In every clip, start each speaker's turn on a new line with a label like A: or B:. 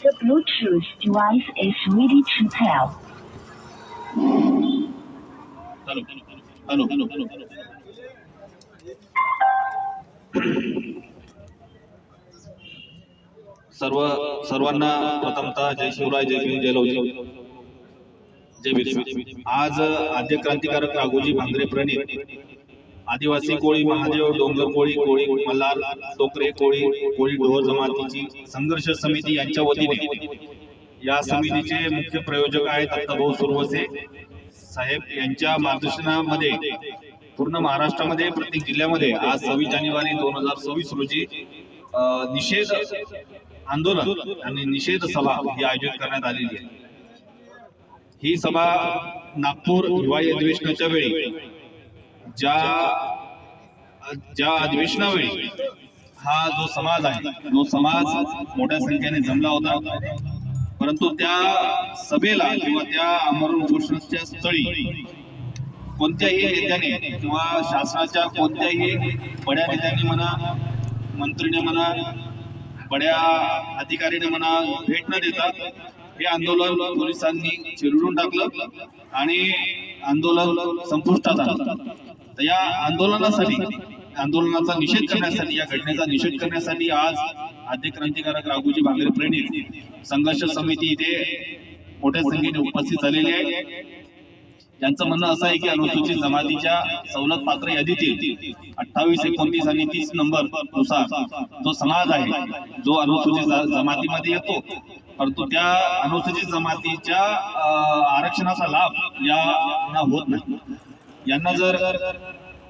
A: The Bluetooth device is ready to pair.
B: Hello. सर्वांना प्रथमतः जय शिवराय, जय भीम, जय लवजी, जय बिरसा. आज आद्य क्रांतिकारक राघोजी भांगरे प्रणित आदिवासी कोळी महादेव डोंगर कोळी मल्हार टोकरे कोळी ढोर जमातीची संघर्ष समिती यांच्या वतीने या समितीचे मुख्य प्रयोजक आहेत दत्ताभाऊ सुरवसे साहेब यांच्या मार्गदर्शनामध्ये पूर्ण महाराष्ट्रामध्ये प्रत्येक जिल्ह्यामध्ये आज 26 जानेवारी 2026 रोजी निषेध आंदोलन आणि निषेध सभा ही आयोजित करण्यात आलेली आहे. ही सभा नागपूर हिवाळी अधिवेशनाच्या वेळी ज्या अधिवेशनावेळी हा जो समाज आहे तो समाज मोठ्या संख्येने जमला होता, परंतु त्या सभेला किंवा त्या आमरण उपोषणाच्या स्थळी कोणत्याही नेत्याने किंवा शासनाच्या कोणत्याही बड्या नेत्यांनी म्हणा, मंत्रीने म्हणा, बड्या अधिकाऱ्याने म्हणा भेट न देता हे आंदोलन पोलिसांनी चिरडून टाकलं आणि आंदोलन संपुष्टात आलं. तर या आंदोलनाचा निषेध करण्यासाठी, या घटनेचा निषेध करण्यासाठी आज आद्य क्रांतिकारक राघोजी भांगरे प्रणित संघर्ष समिती इथे मोठ्या संख्येने उपस्थित झालेली आहे. यांचं म्हणणं असं आहे की अनुसूचित जमातीच्या सवलत पात्र यादीतील 28, 29 आणि 30 नंबर नुसार जो समाज आहे जो अनुसूचित जमातीमध्ये येतो, परंतु त्या अनुसूचित जमातीच्या आरक्षणाचा लाभ यांना होत नाही. यांना जर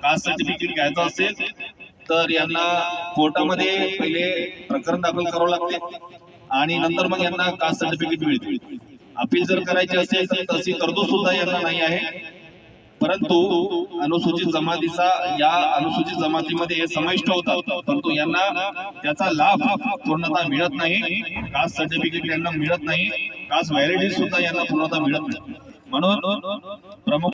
B: कास्ट सर्टिफिकेट घ्यायचं असेल तर यांना कोर्टामध्ये पहिले प्रकरण दाखल करावं लागते आणि नंतर मग यांना कास्ट सर्टिफिकेट मिळते. अपील जर करायची असेल तर तशी तरतूद सुद्धा यांना नाही आहे. परंतु अनुसूचित जमातीमध्ये हे समाविष्ट होतात, परंतु यांना त्याचा लाभ पूर्णतः मिळत नाही. कास्ट सर्टिफिकेट यांना मिळत नाही, कास्ट व्हॅलिडिटी सुद्धा यांना पूर्णतः मिळत नाही. म्हणून प्रमुख